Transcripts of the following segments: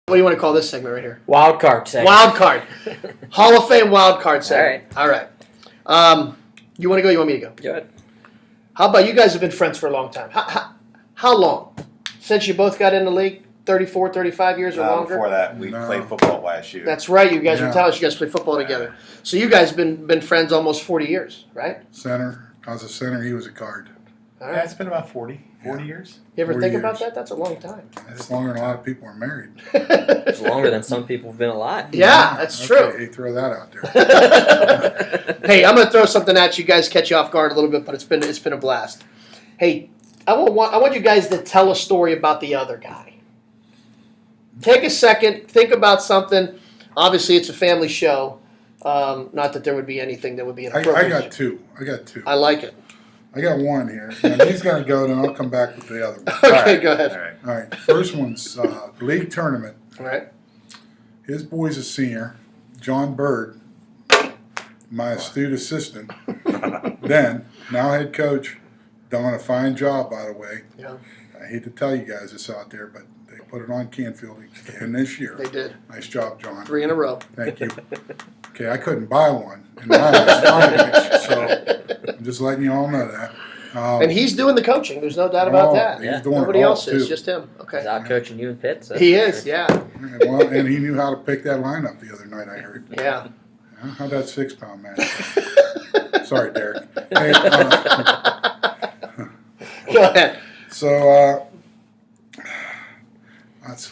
What do you want to call this segment right here? Wild card segment. Wild card. Hall of Fame wild card segment. All right. You want to go? You want me to go? Go ahead. How about you guys have been friends for a long time? How long? Since you both got in the league? 34, 35 years or longer? Before that, we played football last year. That's right. You guys were telling us you guys played football together. So you guys have been friends almost 40 years, right? Center. I was a center. He was a guard. All right. Yeah, it's been about 40 years. You ever 40 think about years. that? That's a long time. That's longer than a lot of people are married. It's longer than some people have been alive. Yeah, that's true. Hey, throw that out there. Hey, I'm going to throw something at you guys, catch you off guard a little bit, but it's been a blast. Hey, I want you guys to tell a story about the other guy. Take a second, think about something. Obviously, it's a family show. Not that there would be anything that would be inappropriate. I got two. I like it. I got one here. And he's going to go, then I'll come back with the other one. Okay, go ahead. All right. First one's league tournament. All right. His boy's a senior. John Bird, my astute assistant, then, now head coach, done a fine job, by the way. Yeah. I hate to tell you guys this out there, but they put it on Canfield again this year. They did. Nice job, John. 3 in a row. Thank you. Okay, I couldn't buy one, and mine was 5 inch, so I'm just letting you all know that. And he's doing the coaching. There's no doubt about that. He's doing Nobody it all, else is, too. just him. Okay. He's out coaching you and Pitt. So He is, yeah. Well, and he knew how to pick that lineup the other night, I heard. Yeah. How'd that 6-pound match? Sorry, Derek. Hey, Go ahead. so,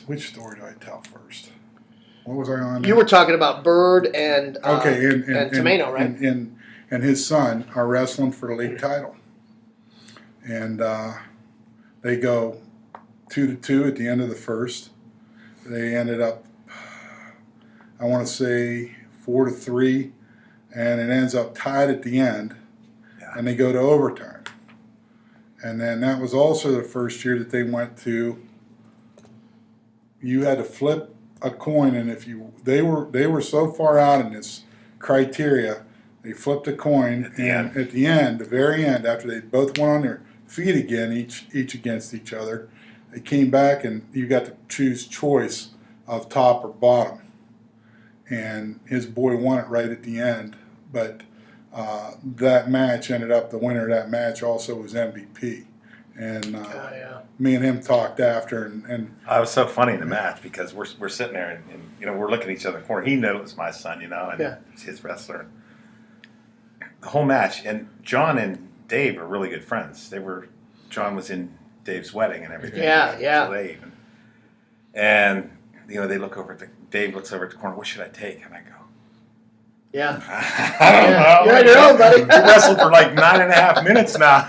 which story do I tell first? What was I on? You were talking about Bird and okay, and Tomeno, right? And his son are wrestling for the league title. And they go 2-2 at the end of the first. They ended up, I want to say 4-3, and it ends up tied at the end, and they go to overtime. And then that was also the first year that they went to. You had to flip a coin, and if they were so far out in this criteria, they flipped a coin, and at the end, the very end, after they both went on their feet again, each against each other, they came back, and you got to choose choice of top or bottom. And his boy won it right at the end, but that match ended up, the winner of that match also was MVP. And me and him talked after, and it was so funny in the match because we're sitting there and we're looking at each other in the corner. He knows my son, and it's his wrestler. The whole match, and John and Dave are really good friends. John was in Dave's wedding and everything. Yeah. And they look over Dave looks over at the corner. What should I take? And I go, yeah. I don't know. You're on your own, buddy. We wrestled for like 9.5 minutes now.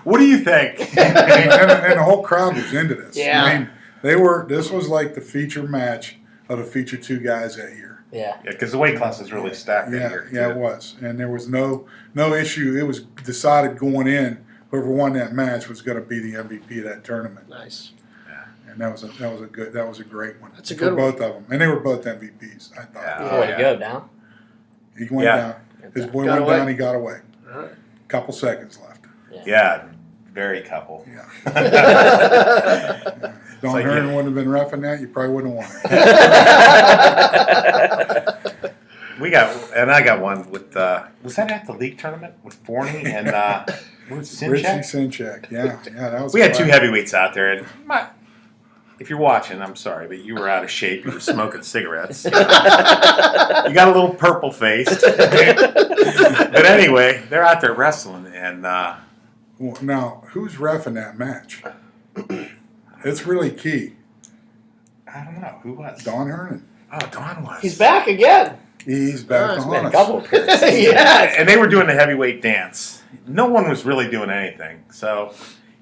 What do you think? and the whole crowd was into this. Yeah. I mean, this was like the feature match of the feature two guys that year. Yeah. Because the weight class is really stacked that year. Yeah, it was. And there was no issue. It was decided going in, whoever won that match was going to be the MVP of that tournament. Nice. And that was a great one. That's a good for one. both of them. And they were both MVPs, I thought. Way to go, down. He went down. His boy went down, he got away. All right. Couple seconds left. Yeah, very couple. Yeah. Don Hearn wouldn't have been roughing that, you probably wouldn't have won it. I got one with, was that at the league tournament with Forney and Richie Sinchak, yeah, that was. We had two heavyweights out there, and if you're watching, I'm sorry, but you were out of shape. You were smoking cigarettes. You got a little purple faced. But anyway, they're out there wrestling, and now who's reffing that match? It's really key. I don't know who was. Don Hernan. Oh, Don was. He's back again. He's back It's on been a us. couple of periods. Yes. And they were doing the heavyweight dance. No one was really doing anything. So,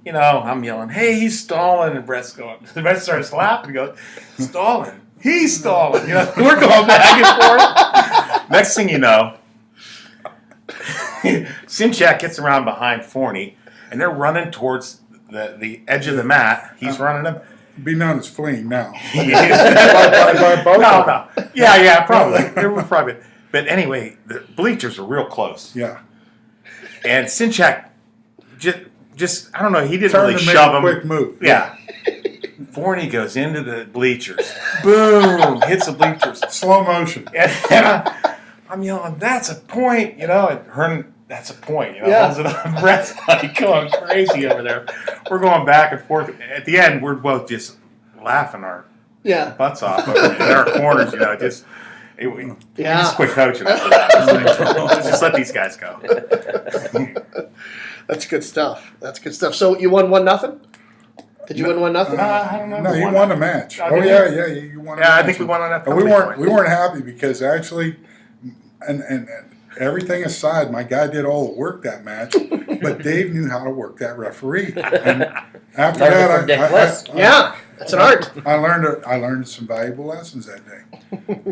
I'm yelling, hey, he's stalling. And Brett's starts laughing and goes, stalling. He's stalling. We're going back and forth. Next thing you know, Sinchak gets around behind Forney, and they're running towards the edge of the mat. He's running up. Be known as fleeing now. by both no. Yeah, probably. They were probably. But anyway, the bleachers are real close. Yeah. And Sinchak just I don't know. He didn't Turned really to make shove a him. quick move. Yeah. Forney goes into the bleachers. Boom! Hits the bleachers. Slow motion. And I'm yelling, "That's a point!" You know, and Hearn, "That's a point!" You know, Yeah. holds it up. Brett's like going crazy over there. We're going back and forth. At the end, we're both just laughing our butts off over in our corners. You know, we just quit coaching after that. Just let these guys go. That's good stuff. So you won 1-0? Did you win 1-0? I don't know. No, you won the match. Oh, Oh did yeah, you won. Yeah, I think we won on that. But we weren't happy because actually, and everything aside, my guy did all the work that match, but Dave knew how to work that referee. And after that, that's an art. I learned some valuable lessons that day,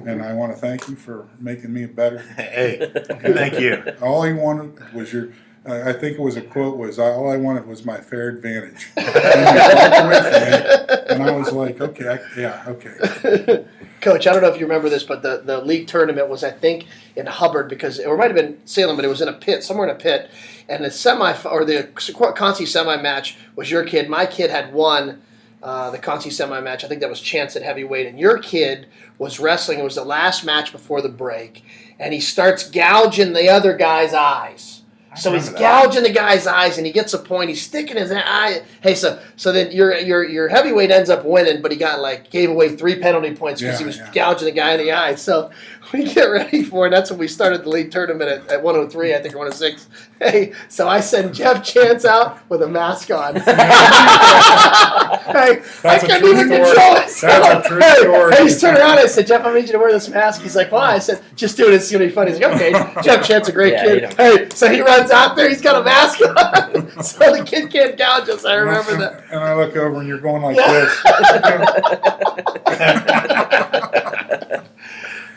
and I want to thank you for making me a better. Hey, thank you. All he wanted was your. I think it was a quote was, all I wanted was my fair advantage. And I was like, okay. Coach, I don't know if you remember this, but the league tournament was, I think, in Hubbard, or it might have been Salem, but it was in a pit, somewhere in a pit. And the Concy semi match was your kid. My kid had won the Concy semi match. I think that was Chance at heavyweight. And your kid was wrestling. It was the last match before the break. And he starts gouging the other guy's eyes. So he's gouging the guy's eyes, and he gets a point. He's sticking his eye. Hey, so then your heavyweight ends up winning, but he gave away 3 penalty points because he was gouging the guy in the eye. So we get ready for it. That's when we started the league tournament at 103, I think, or 106. Hey, so I send Jeff Chance out with a mask on. Hey, I couldn't even control myself. That's a true story. Hey, he's turned around. I said, Jeff, I need you to wear this mask. He's like, why? I said, just do it. It's going to be funny. He's like, okay. Jeff Chance, a great kid. Hey, so he runs out there. He's got a mask on. So the kid can't gouge us. I remember that. And I look over and you're going like this.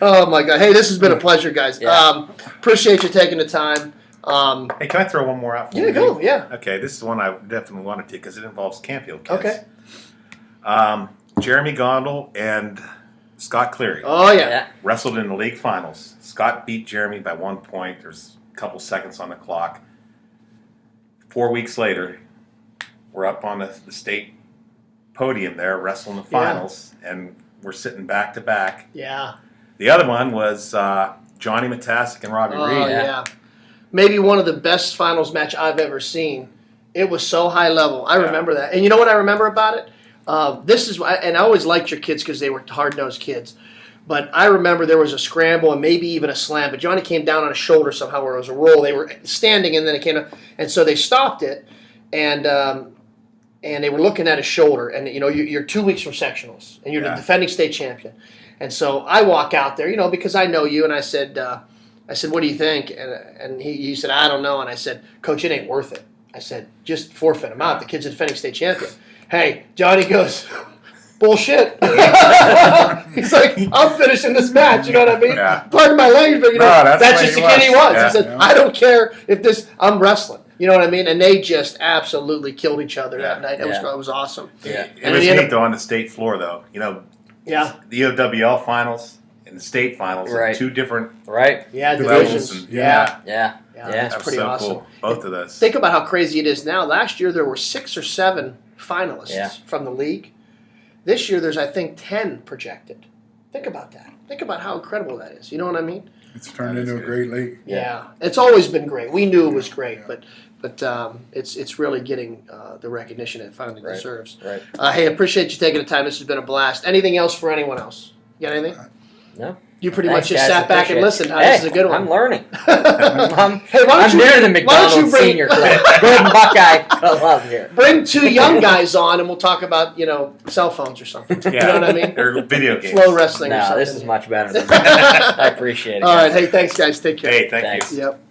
Oh, my God. Hey, this has been a pleasure, guys. Yeah. Appreciate you taking the time. Hey, can I throw one more out for you? Yeah, go. Yeah. Okay, this is one I definitely wanted to because it involves Campfield kids. Okay. Jeremy Gondel and Scott Cleary Oh, yeah. wrestled in the league finals. Scott beat Jeremy by 1 point. There's a couple seconds on the clock. 4 weeks later, we're up on the state podium there wrestling the finals, and we're sitting back to back. Yeah. The other one was Johnny Matasic and Robbie Oh, Reed. yeah. Maybe one of the best finals match I've ever seen. It was so high level. I remember that. And you know what I remember about it? And I always liked your kids because they were hard-nosed kids. But I remember there was a scramble and maybe even a slam. But Johnny came down on his shoulder somehow where it was a roll. They were standing and then it came up. And so they stopped it. And they were looking at his shoulder. And, you know, you're 2 weeks from sectionals. And you're the defending state champion. And so I walk out there, you know, because I know you. And I said, what do you think? And he said, I don't know. And I said, Coach, it ain't worth it. I said, just forfeit him out. The kid's a defending state champion. Hey, Johnny goes, bullshit. He's like, I'm finishing this match. You know what I mean? Yeah. Pardon my language, but that's just the kid he was. Yeah. He said, I don't care if I'm wrestling. You know what I mean? And they just absolutely killed each other that night. It was awesome. Yeah. It was neat, though, on the state floor, though. You know, the OWL finals and the state finals are 2 different divisions. Yeah. It's pretty awesome. Cool. Both of those. Think about how crazy it is now. Last year there were 6 or 7 finalists from the league. This year there's, I think, 10 projected. Think about that. Think about how incredible that is. You know what I mean? It's turned into a great league. Yeah. It's always been great. We knew it was great, but it's really getting the recognition it finally deserves. Right. Hey, appreciate you taking the time. This has been a blast. Anything else for anyone else? You got anything? No. You pretty much just sat back and listened. This is a good one. I'm learning. I'm near the McDonald's Senior Club. Good Buckeye Club here. Bring 2 young guys on, and we'll talk about cell phones or something. You know what I mean? Or video games. Flow wrestling or something. This is much better than that. I appreciate it. All right. Hey, thanks, guys. Take care. Hey, thank you. Yep.